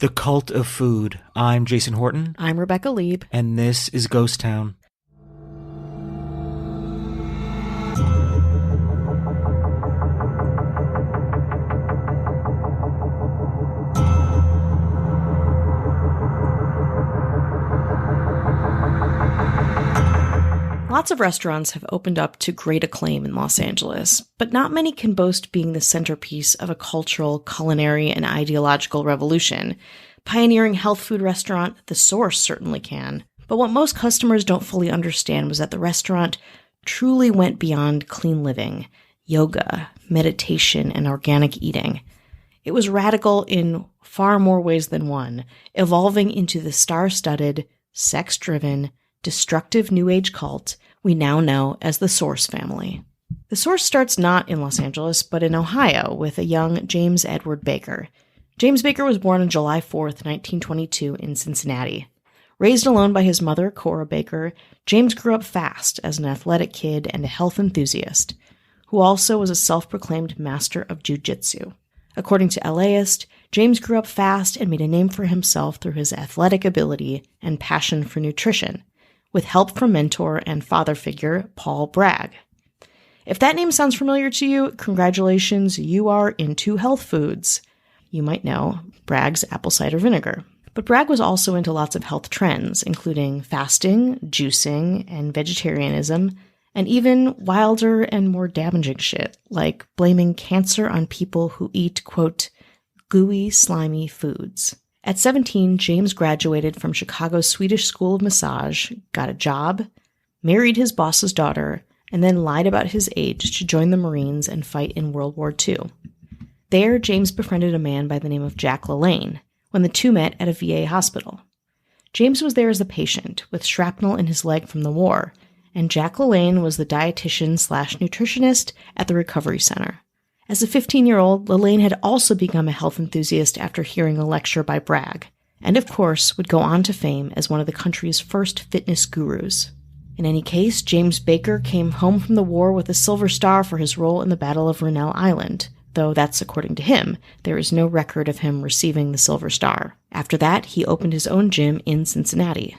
The Cult of Food. I'm Jason Horton. I'm Rebecca Lieb. And this is Ghost Town. Lots of restaurants have opened up to great acclaim in Los Angeles, but not many can boast being the centerpiece of a cultural, culinary, and ideological revolution. Pioneering health food restaurant, The Source certainly can. But what most customers don't fully understand was that the restaurant truly went beyond clean living, yoga, meditation, and organic eating. It was radical in far more ways than one, evolving into the star-studded, sex-driven, destructive New Age cult we now know as the Source family. The Source starts not in Los Angeles, but in Ohio with a young James Edward Baker. James Baker was born on July 4th, 1922 in Cincinnati. Raised alone by his mother, Cora Baker, James grew up fast as an athletic kid and a health enthusiast, who also was a self-proclaimed master of jiu-jitsu. According to LAist, James grew up fast and made a name for himself through his athletic ability and passion for nutrition, with help from mentor and father figure Paul Bragg. If that name sounds familiar to you, congratulations, you are into health foods. You might know Bragg's apple cider vinegar. But Bragg was also into lots of health trends, including fasting, juicing, and vegetarianism, and even wilder and more damaging shit, like blaming cancer on people who eat, quote, gooey, slimy foods. At 17, James graduated from Chicago's Swedish School of Massage, got a job, married his boss's daughter, and then lied about his age to join the Marines and fight in World War II. There, James befriended a man by the name of Jack LaLanne when the two met at a VA hospital. James was there as a patient, with shrapnel in his leg from the war, and Jack LaLanne was the dietitian/nutritionist at the recovery center. As a 15-year-old, LaLanne had also become a health enthusiast after hearing a lecture by Bragg, and of course would go on to fame as one of the country's first fitness gurus. In any case, James Baker came home from the war with a Silver Star for his role in the Battle of Rennell Island, though that's according to him. There is no record of him receiving the Silver Star. After that, he opened his own gym in Cincinnati.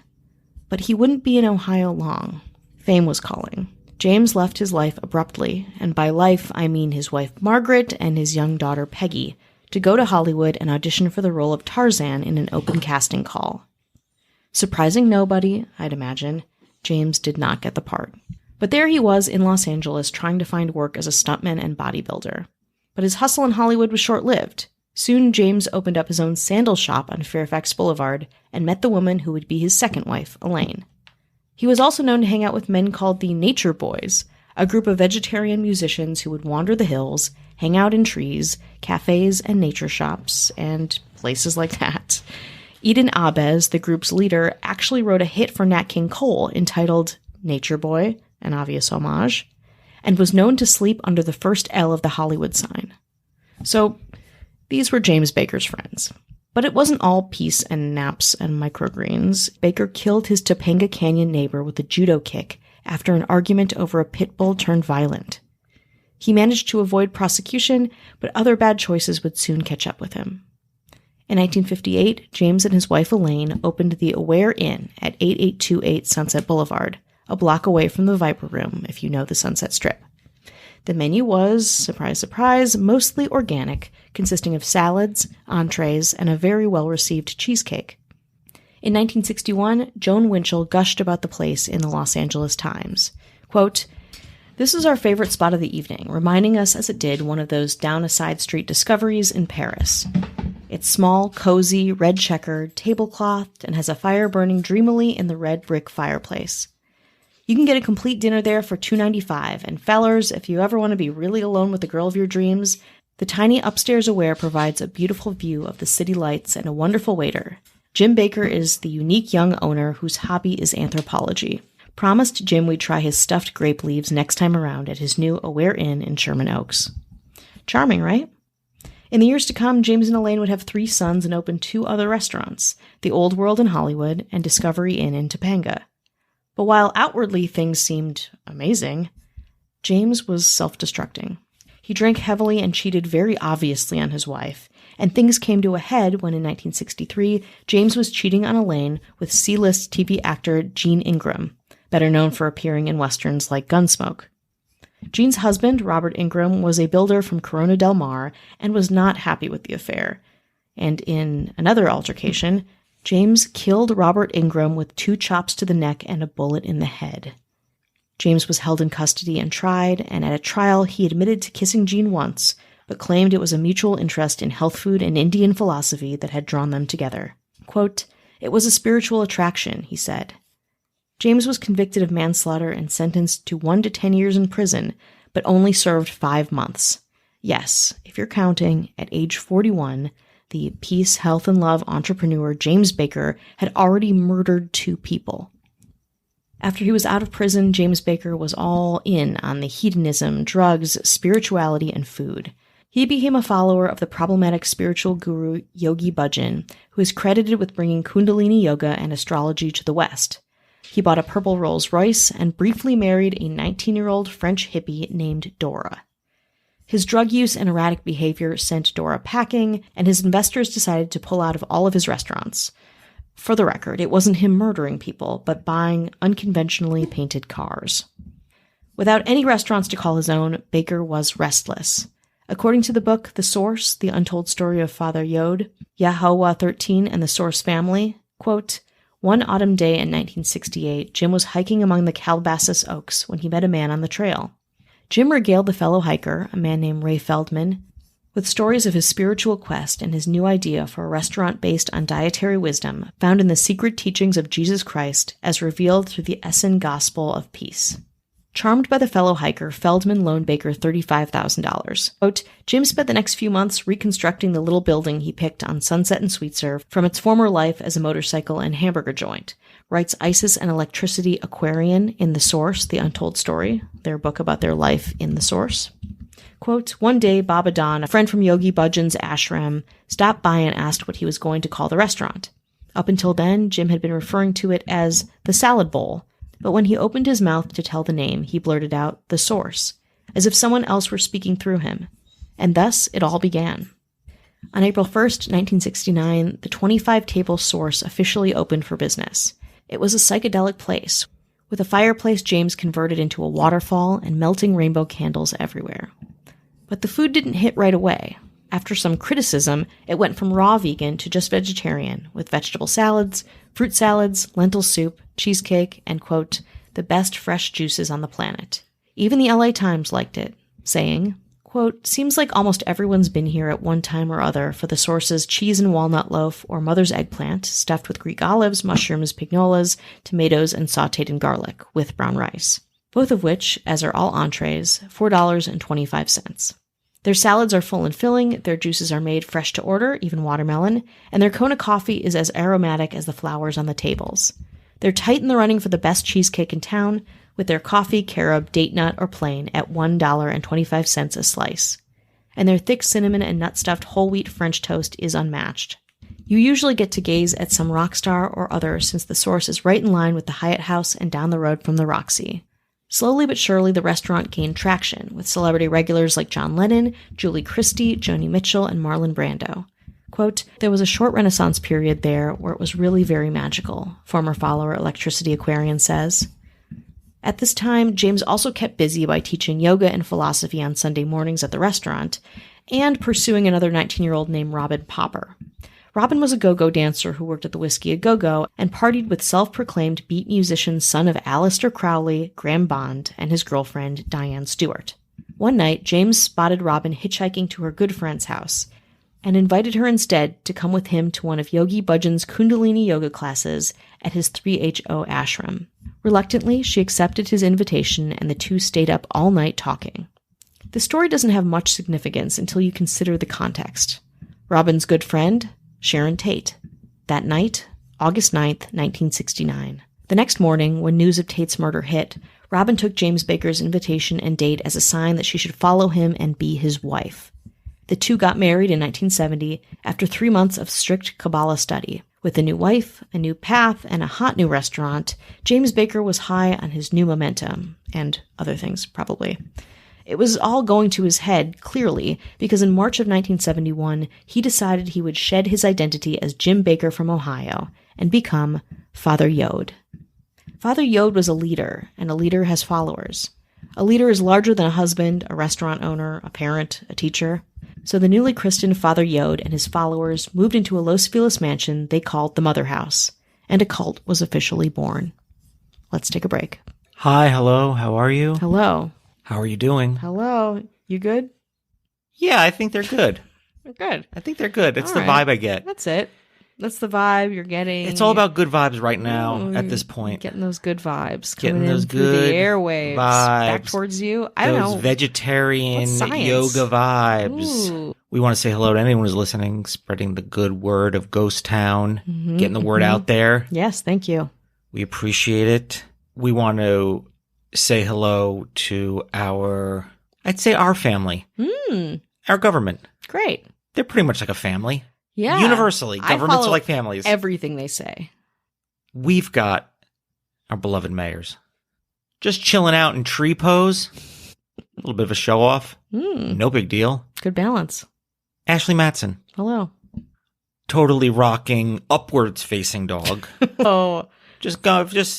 But he wouldn't be in Ohio long. Fame was calling. James left his life abruptly, and by life I mean his wife Margaret and his young daughter Peggy, to go to Hollywood and audition for the role of Tarzan in an open casting call. Surprising nobody, I'd imagine, James did not get the part. But there he was in Los Angeles trying to find work as a stuntman and bodybuilder. But his hustle in Hollywood was short-lived. Soon James opened up his own sandal shop on Fairfax Boulevard and met the woman who would be his second wife, Elaine. He was also known to hang out with men called the Nature Boys, a group of vegetarian musicians who would wander the hills, hang out in trees, cafes and nature shops, and places like that. Eden Abez, the group's leader, actually wrote a hit for Nat King Cole entitled Nature Boy, an obvious homage, and was known to sleep under the first L of the Hollywood sign. So, these were James Baker's friends. But it wasn't all peace and naps and microgreens. Baker killed his Topanga Canyon neighbor with a judo kick after an argument over a pit bull turned violent. He managed to avoid prosecution, but other bad choices would soon catch up with him. In 1958, James and his wife Elaine opened the Aware Inn at 8828 Sunset Boulevard, a block away from the Viper Room, if you know the Sunset Strip. The menu was, surprise, surprise, mostly organic, consisting of salads, entrees, and a very well-received cheesecake. In 1961, Joan Winchell gushed about the place in the Los Angeles Times. Quote, "This is our favorite spot of the evening, reminding us as it did one of those down-a-side street discoveries in Paris. It's small, cozy, red-checkered, tableclothed, and has a fire burning dreamily in the red brick fireplace. You can get a complete dinner there for $2.95, and fellers, if you ever want to be really alone with the girl of your dreams, the tiny upstairs Aware provides a beautiful view of the city lights and a wonderful waiter. Jim Baker is the unique young owner whose hobby is anthropology. Promised Jim we'd try his stuffed grape leaves next time around at his new Aware Inn in Sherman Oaks." Charming, right? In the years to come, James and Elaine would have 3 sons and open 2 other restaurants, the Old World in Hollywood and Discovery Inn in Topanga. But while outwardly things seemed amazing, James was self-destructing. He drank heavily and cheated very obviously on his wife, and things came to a head when in 1963, James was cheating on Elaine with C-list TV actor Gene Ingram, better known for appearing in westerns like Gunsmoke. Gene's husband, Robert Ingram, was a builder from Corona del Mar and was not happy with the affair. And in another altercation, James killed Robert Ingram with 2 chops to the neck and a bullet in the head. James was held in custody and tried, and at a trial he admitted to kissing Gene once, but claimed it was a mutual interest in health food and Indian philosophy that had drawn them together. Quote, "It was a spiritual attraction," he said. James was convicted of manslaughter and sentenced to 1 to 10 years in prison, but only served 5 months. Yes, if you're counting, at age 41, the peace, health, and love entrepreneur James Baker had already murdered 2 people. After he was out of prison, James Baker was all in on the hedonism, drugs, spirituality, and food. He became a follower of the problematic spiritual guru Yogi Bhajan, who is credited with bringing Kundalini yoga and astrology to the West. He bought a purple Rolls Royce and briefly married a 19-year-old French hippie named Dora. His drug use and erratic behavior sent Dora packing, and his investors decided to pull out of all of his restaurants. For the record, it wasn't him murdering people, but buying unconventionally painted cars. Without any restaurants to call his own, Baker was restless. According to the book The Source, The Untold Story of Father Yod, Yahweh 13 and the Source Family, quote, "One autumn day in 1968, Jim was hiking among the Calabasas Oaks when he met a man on the trail. Jim regaled the fellow hiker, a man named Ray Feldman, with stories of his spiritual quest and his new idea for a restaurant based on dietary wisdom found in the secret teachings of Jesus Christ as revealed through the Essen Gospel of Peace. Charmed by the fellow hiker, Feldman loaned Baker $35,000. Quote, "Jim spent the next few months reconstructing the little building he picked on Sunset and Sweet Serve from its former life as a motorcycle and hamburger joint," writes Isis and Electricity Aquarian in The Source, The Untold Story, their book about their life in The Source. Quote, "One day, Baba Don, a friend from Yogi Bhajan's ashram, stopped by and asked what he was going to call the restaurant. Up until then, Jim had been referring to it as the Salad Bowl, but when he opened his mouth to tell the name, he blurted out, 'The Source,' as if someone else were speaking through him. And thus it all began. On April 1st, 1969, the 25-table Source officially opened for business. It was a psychedelic place, with a fireplace James converted into a waterfall and melting rainbow candles everywhere. But the food didn't hit right away. After some criticism, it went from raw vegan to just vegetarian, with vegetable salads, fruit salads, lentil soup, cheesecake, and, quote, "the best fresh juices on the planet." Even the LA Times liked it, saying, quote, "Seems like almost everyone's been here at one time or other for the Source's cheese and walnut loaf or mother's eggplant, stuffed with Greek olives, mushrooms, pignolas, tomatoes, and sautéed in garlic, with brown rice. Both of which, as are all entrees, $4.25. Their salads are full and filling, their juices are made fresh to order, even watermelon, and their Kona coffee is as aromatic as the flowers on the tables. They're tight in the running for the best cheesecake in town, with their coffee, carob, date nut, or plain at $1.25 a slice. And their thick cinnamon and nut-stuffed whole wheat French toast is unmatched. You usually get to gaze at some rock star or other since the Source is right in line with the Hyatt House and down the road from the Roxy. Slowly but surely, the restaurant gained traction, with celebrity regulars like John Lennon, Julie Christie, Joni Mitchell, and Marlon Brando. Quote, "There was a short renaissance period there where it was really very magical," former follower Electricity Aquarian says. At this time, James also kept busy by teaching yoga and philosophy on Sunday mornings at the restaurant, and pursuing another 19-year-old named Robin Popper. Robin was a go-go dancer who worked at the Whiskey A Go-Go and partied with self-proclaimed beat musician son of Aleister Crowley, Graham Bond, and his girlfriend, Diane Stewart. One night, James spotted Robin hitchhiking to her good friend's house and invited her instead to come with him to one of Yogi Bhajan's Kundalini yoga classes at his 3HO ashram. Reluctantly, she accepted his invitation, and the two stayed up all night talking. The story doesn't have much significance until you consider the context. Robin's good friend, Sharon Tate. That night, August 9th, 1969. The next morning, when news of Tate's murder hit, Robin took James Baker's invitation and date as a sign that she should follow him and be his wife. The two got married in 1970 after 3 months of strict Kabbalah study. With a new wife, a new path, and a hot new restaurant, James Baker was high on his new momentum, and other things, probably. It was all going to his head, clearly, because in March of 1971, he decided he would shed his identity as Jim Baker from Ohio and become Father Yode. Father Yode was a leader, and a leader has followers. A leader is larger than a husband, a restaurant owner, a parent, a teacher. So the newly christened Father Yode and his followers moved into a Los Feliz mansion they called the Mother House, and a cult was officially born. Let's take a break. Hi, hello, how are you? Hello. How are you doing? Hello. You good? Yeah, I think they're good. Good. I think they're good. It's All the right. vibe I get. That's it. That's the vibe you're getting. It's all about good vibes right now Ooh, at this point. Getting those good vibes. Getting coming those in through good the airwaves. Back vibes. towards you. I don't Those know. vegetarian What's science? yoga vibes. Ooh. We want to say hello to anyone who's listening, spreading the good word of Ghost Town, getting the word out there. Yes, thank you. We appreciate it. We want to say hello to our family, our government. Great. They're pretty much like a family. Yeah. Universally, I governments follow are like families. everything they say. We've got our beloved mayors just chilling out in tree pose. A little bit of a show off. No big deal. Good balance. Ashley Matson, Hello. totally rocking upwards facing dog. Oh, Just,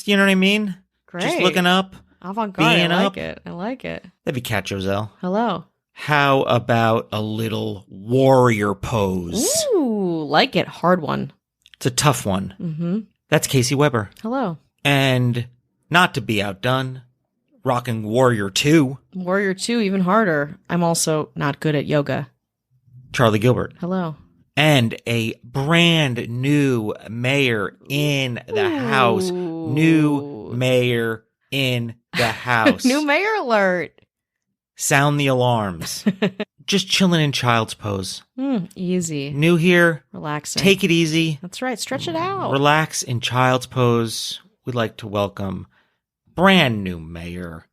you know what I mean? great. Just looking up. Avant-garde. being I like up. it. I like it. That'd be Cat Joselle. Hello. How about a little warrior pose? Ooh, like it. Hard one. It's a tough one. Mm-hmm. That's Casey Weber. Hello. And not to be outdone, rocking Warrior 2, Warrior 2, even harder. I'm also not good at yoga. Charlie Gilbert. Hello. And a brand new mayor in the house. New mayor in the house. New mayor alert. Sound the alarms. Just chilling in child's pose. Easy. New here. Relaxing. Take it easy. That's right. Stretch it out. Relax in child's pose. We'd like to welcome brand new mayor,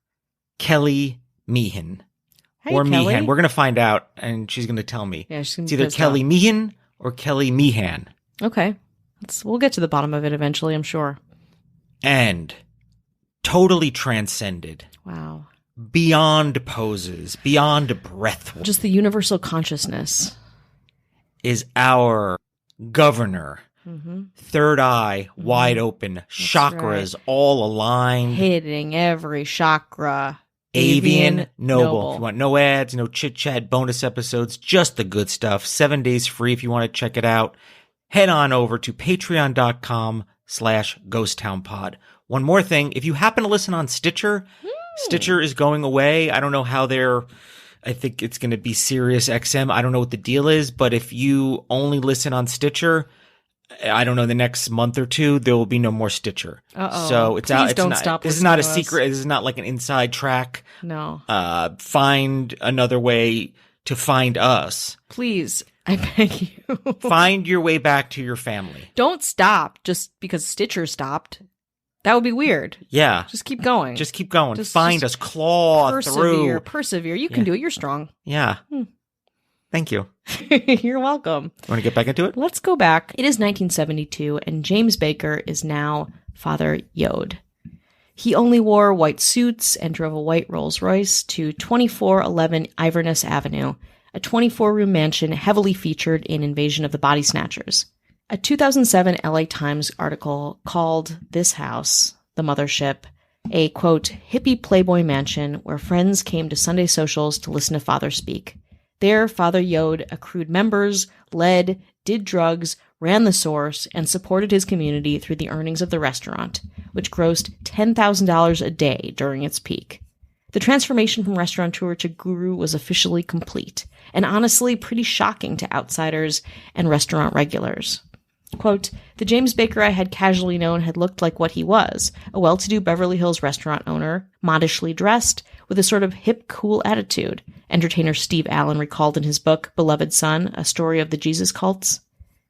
Kelly Meehan. Hey, or Kelly. Meehan. We're going to find out, and she's going to tell me. Yeah, she's gonna It's be either pissed Kelly off. Meehan or Kelly Meehan. Okay. We'll get to the bottom of it eventually, I'm sure. And totally transcended. Wow. Beyond poses, beyond breath, Just the universal consciousness. is our governor. Third eye wide open, chakras all aligned. Hitting every chakra. Avian Noble. If you want no ads, no chit chat, bonus episodes, just the good stuff. 7 days free if you want to check it out. Head on over to patreon.com/ghosttownpod. One more thing. If you happen to listen on Stitcher, Stitcher is going away. I don't know how I think it's going to be Sirius XM. I don't know what the deal is, but if you only listen on Stitcher, I don't know, the next month or two, there will be no more Stitcher. Uh-oh. So it's out. Please It's don't not, stop This is not a listening to us. secret. This is not like an inside track. No. Find another way to find us. Please, I beg you. Find your way back to your family. Don't stop just because Stitcher stopped. That would be weird. Yeah. Just keep going. Just keep going. Just Find us. Claw through. Persevere. You can do it. You're strong. Yeah. Thank you. You're welcome. Want to get back into it? Let's go back. It is 1972, and James Baker is now Father Yode. He only wore white suits and drove a white Rolls Royce to 2411 Iverness Avenue, a 24-room mansion heavily featured in Invasion of the Body Snatchers. A 2007 LA Times article called this house, the mothership, a, quote, hippie playboy mansion where friends came to Sunday socials to listen to Father speak. There, Father Yode accrued members, led, did drugs, ran the source, and supported his community through the earnings of the restaurant, which grossed $10,000 a day during its peak. The transformation from restaurateur to guru was officially complete, and honestly pretty shocking to outsiders and restaurant regulars. Quote, the James Baker I had casually known had looked like what he was, a well-to-do Beverly Hills restaurant owner, modishly dressed, with a sort of hip, cool attitude, entertainer Steve Allen recalled in his book, Beloved Son, A Story of the Jesus Cults.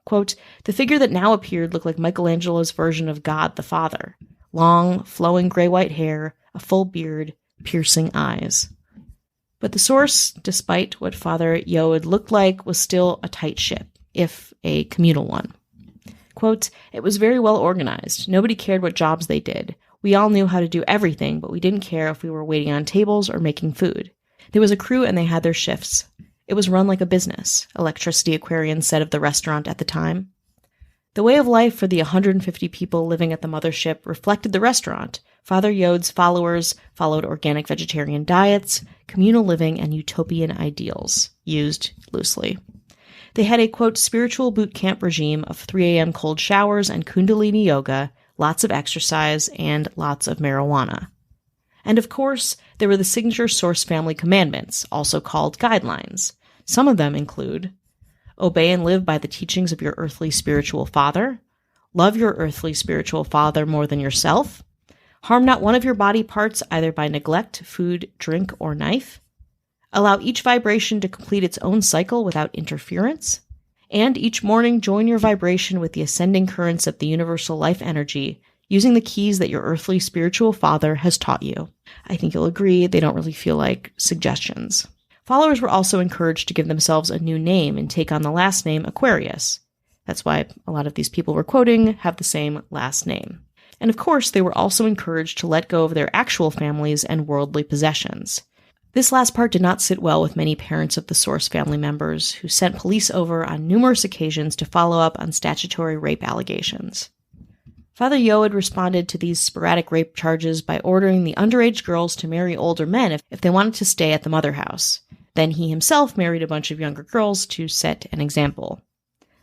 Quote, the figure that now appeared looked like Michelangelo's version of God the Father. Long, flowing gray-white hair, a full beard, piercing eyes. But the source, despite what Father Yode looked like, was still a tight ship, if a communal one. Quote, it was very well organized. Nobody cared what jobs they did. We all knew how to do everything, but we didn't care if we were waiting on tables or making food. There was a crew and they had their shifts. It was run like a business, Electricity Aquarian said of the restaurant at the time. The way of life for the 150 people living at the mothership reflected the restaurant. Father Yode's followers followed organic vegetarian diets, communal living, and utopian ideals, used loosely. They had a, quote, spiritual boot camp regime of 3 a.m. cold showers and kundalini yoga, lots of exercise, and lots of marijuana. And of course, there were the signature Source family commandments, also called guidelines. Some of them include: obey and live by the teachings of your earthly spiritual father, love your earthly spiritual father more than yourself, harm not one of your body parts either by neglect, food, drink, or knife, allow each vibration to complete its own cycle without interference, and each morning join your vibration with the ascending currents of the universal life energy, using the keys that your earthly spiritual father has taught you. I think you'll agree they don't really feel like suggestions. Followers were also encouraged to give themselves a new name and take on the last name Aquarius. That's why a lot of these people we're quoting have the same last name. And of course, they were also encouraged to let go of their actual families and worldly possessions. This last part did not sit well with many parents of the Source family members, who sent police over on numerous occasions to follow up on statutory rape allegations. Father Yoed responded to these sporadic rape charges by ordering the underage girls to marry older men if they wanted to stay at the mother house. Then he himself married a bunch of younger girls to set an example.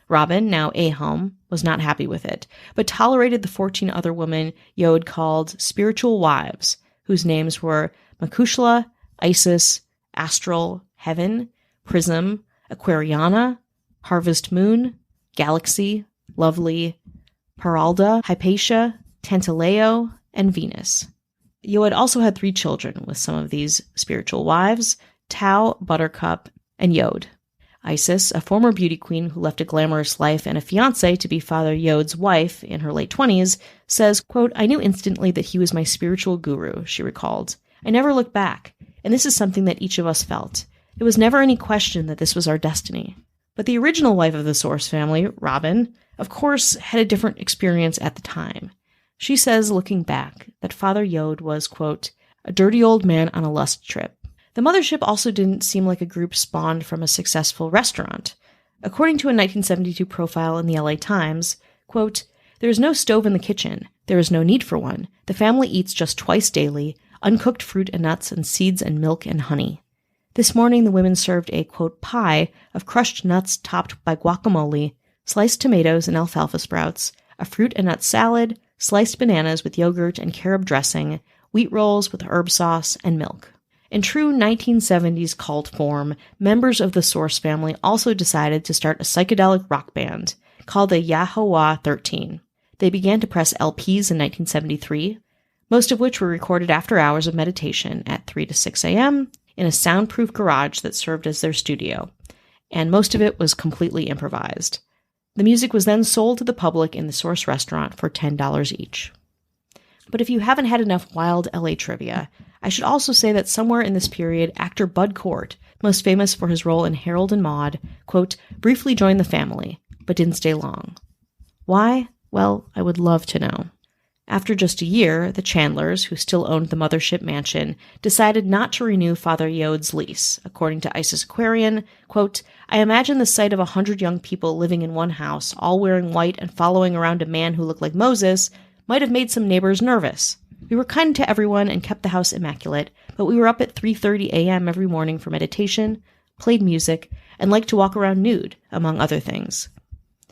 Robin, now Ahom, was not happy with it, but tolerated the 14 other women Yoed called spiritual wives, whose names were Makushla, Isis, Astral, Heaven, Prism, Aquariana, Harvest Moon, Galaxy, Lovely, Paralda, Hypatia, Tantaleo, and Venus. Yoed also had 3 children with some of these spiritual wives: Tau, Buttercup, and Yod. Isis, a former beauty queen who left a glamorous life and a fiancé to be Father Yoed's wife in her late 20s, says, quote, I knew instantly that he was my spiritual guru, she recalled. I never looked back, and this is something that each of us felt. There was never any question that this was our destiny. But the original wife of the Source family, Robin, of course, had a different experience at the time. She says, looking back, that Father Yoed was, quote, a dirty old man on a lust trip. The mothership also didn't seem like a group spawned from a successful restaurant. According to a 1972 profile in the LA Times, quote, there is no stove in the kitchen. There is no need for one. The family eats just twice daily, uncooked fruit and nuts and seeds and milk and honey. This morning the women served a, quote, pie of crushed nuts topped by guacamole, sliced tomatoes and alfalfa sprouts, a fruit and nut salad, sliced bananas with yogurt and carob dressing, wheat rolls with herb sauce, and milk. In true 1970s cult form, members of the Source family also decided to start a psychedelic rock band called the Yahowah 13. They began to press LPs in 1973, most of which were recorded after hours of meditation at 3 to 6 a.m. in a soundproof garage that served as their studio, and most of it was completely improvised. The music was then sold to the public in the Source restaurant for $10 each. But if you haven't had enough wild LA trivia, I should also say that somewhere in this period, actor Bud Cort, most famous for his role in Harold and Maude, quote, briefly joined the family, but didn't stay long. Why? Well, I would love to know. After just a year, the Chandlers, who still owned the mothership mansion, decided not to renew Father Yoed's lease. According to Isis Aquarian, quote, I imagine the sight of 100 young people living in one house, all wearing white and following around a man who looked like Moses, might have made some neighbors nervous. We were kind to everyone and kept the house immaculate, but we were up at 3:30 a.m. every morning for meditation, played music, and liked to walk around nude, among other things.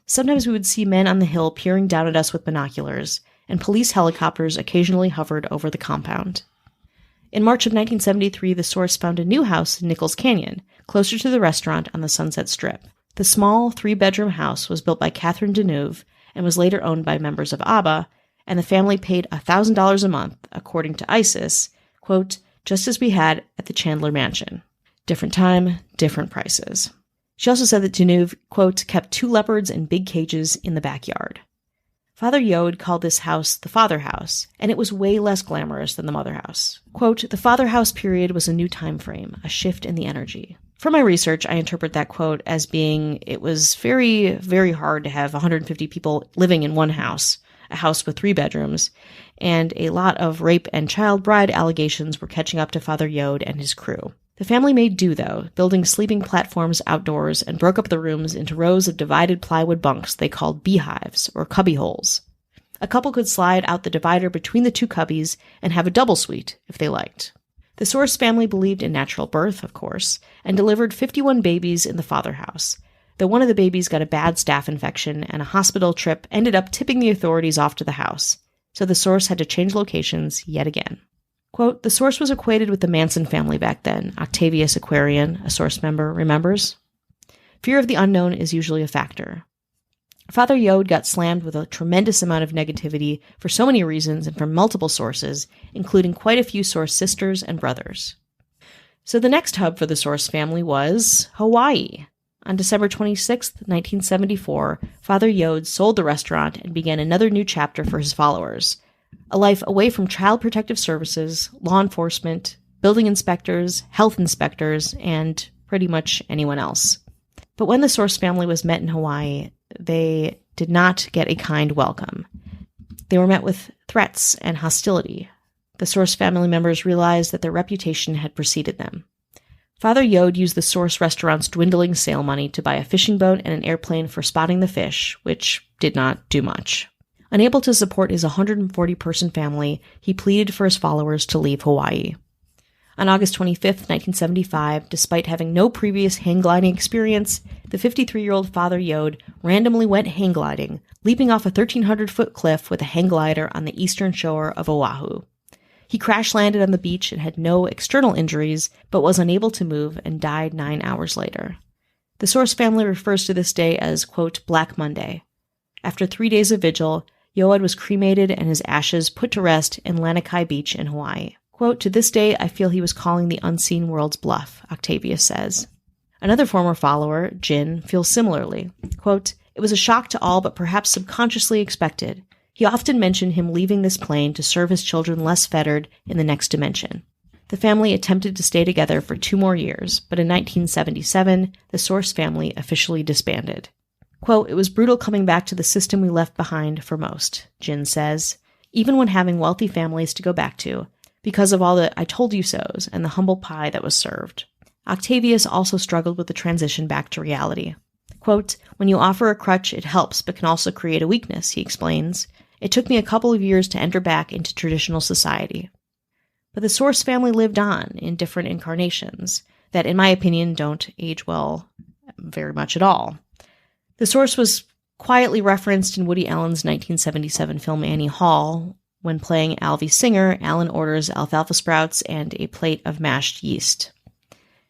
Sometimes we would see men on the hill peering down at us with binoculars, and police helicopters occasionally hovered over the compound. In March of 1973, the Source found a new house in Nichols Canyon, closer to the restaurant on the Sunset Strip. The small 3-bedroom house was built by Catherine Deneuve and was later owned by members of ABBA, and the family paid $1,000 a month, according to Isis, quote, just as we had at the Chandler Mansion. Different time, different prices. She also said that Deneuve, quote, kept 2 leopards in big cages in the backyard. Father Yoed called this house the Father House, and it was way less glamorous than the Mother House. Quote, the Father House period was a new time frame, a shift in the energy. For my research, I interpret that quote as being, it was very, very hard to have 150 people living in one house, a house with 3 bedrooms, and a lot of rape and child bride allegations were catching up to Father Yoed and his crew. The family made do, though, building sleeping platforms outdoors and broke up the rooms into rows of divided plywood bunks they called beehives, or cubbyholes. A couple could slide out the divider between the two cubbies and have a double suite, if they liked. The Source family believed in natural birth, of course, and delivered 51 babies in the father house, though one of the babies got a bad staph infection and a hospital trip ended up tipping the authorities off to the house, so the Source had to change locations yet again. Quote, the Source was equated with the Manson family back then, Octavius Aquarian, a Source member, remembers. Fear of the unknown is usually a factor. Father Yode got slammed with a tremendous amount of negativity for so many reasons and from multiple sources, including quite a few Source sisters and brothers. So the next hub for the Source family was Hawaii. On December 26, 1974, Father Yode sold the restaurant and began another new chapter for his followers, a life away from child protective services, law enforcement, building inspectors, health inspectors, and pretty much anyone else. But when the Source family was met in Hawaii, they did not get a kind welcome. They were met with threats and hostility. The Source family members realized that their reputation had preceded them. Father Yode used the Source restaurant's dwindling sale money to buy a fishing boat and an airplane for spotting the fish, which did not do much. Unable to support his 140-person family, he pleaded for his followers to leave Hawaii. On August 25, 1975, despite having no previous hang gliding experience, the 53-year-old Father Yode randomly went hang gliding, leaping off a 1,300-foot cliff with a hang glider on the eastern shore of Oahu. He crash-landed on the beach and had no external injuries, but was unable to move and died 9 hours later. The Source family refers to this day as, quote, Black Monday. After 3 days of vigil, Yode was cremated and his ashes put to rest in Lanikai Beach in Hawaii. Quote, to this day, I feel he was calling the unseen world's bluff, Octavius says. Another former follower, Jin, feels similarly. Quote, it was a shock to all, but perhaps subconsciously expected. He often mentioned him leaving this plane to serve his children less fettered in the next dimension. The family attempted to stay together for 2 more years, but in 1977, the Source family officially disbanded. Quote, it was brutal coming back to the system we left behind for most, Jin says, even when having wealthy families to go back to, because of all the I told you so's and the humble pie that was served. Octavius also struggled with the transition back to reality. Quote, when you offer a crutch, it helps, but can also create a weakness, he explains. It took me a couple of years to enter back into traditional society. But the Source family lived on in different incarnations that, in my opinion, don't age well very much at all. The Source was quietly referenced in Woody Allen's 1977 film Annie Hall. When playing Alvy Singer, Allen orders alfalfa sprouts and a plate of mashed yeast.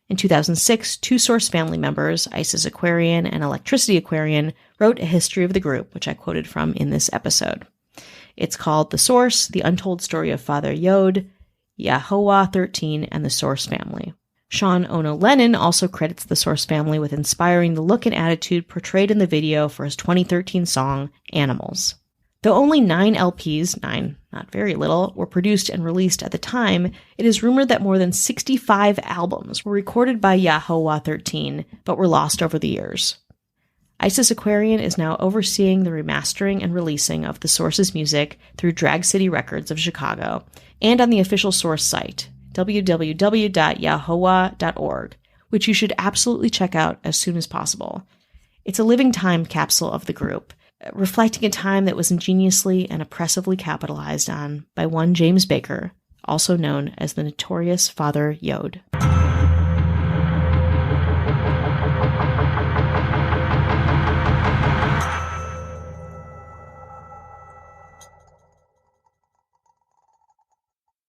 In 2006, 2 Source family members, Isis Aquarian and Electricity Aquarian, wrote a history of the group, which I quoted from in this episode. It's called The Source, The Untold Story of Father Yode, Yahowa 13, and the Source Family. Sean Ono Lennon also credits the Source family with inspiring the look and attitude portrayed in the video for his 2013 song, Animals. Though only 9 LPs, 9, not very little, were produced and released at the time, it is rumored that more than 65 albums were recorded by Yahowa 13, but were lost over the years. Isis Aquarian is now overseeing the remastering and releasing of the Source's music through Drag City Records of Chicago, and on the official Source site, www.yahowa.org, which you should absolutely check out as soon as possible. It's a living time capsule of the group, reflecting a time that was ingeniously and oppressively capitalized on by one James Baker, also known as the notorious Father Yode.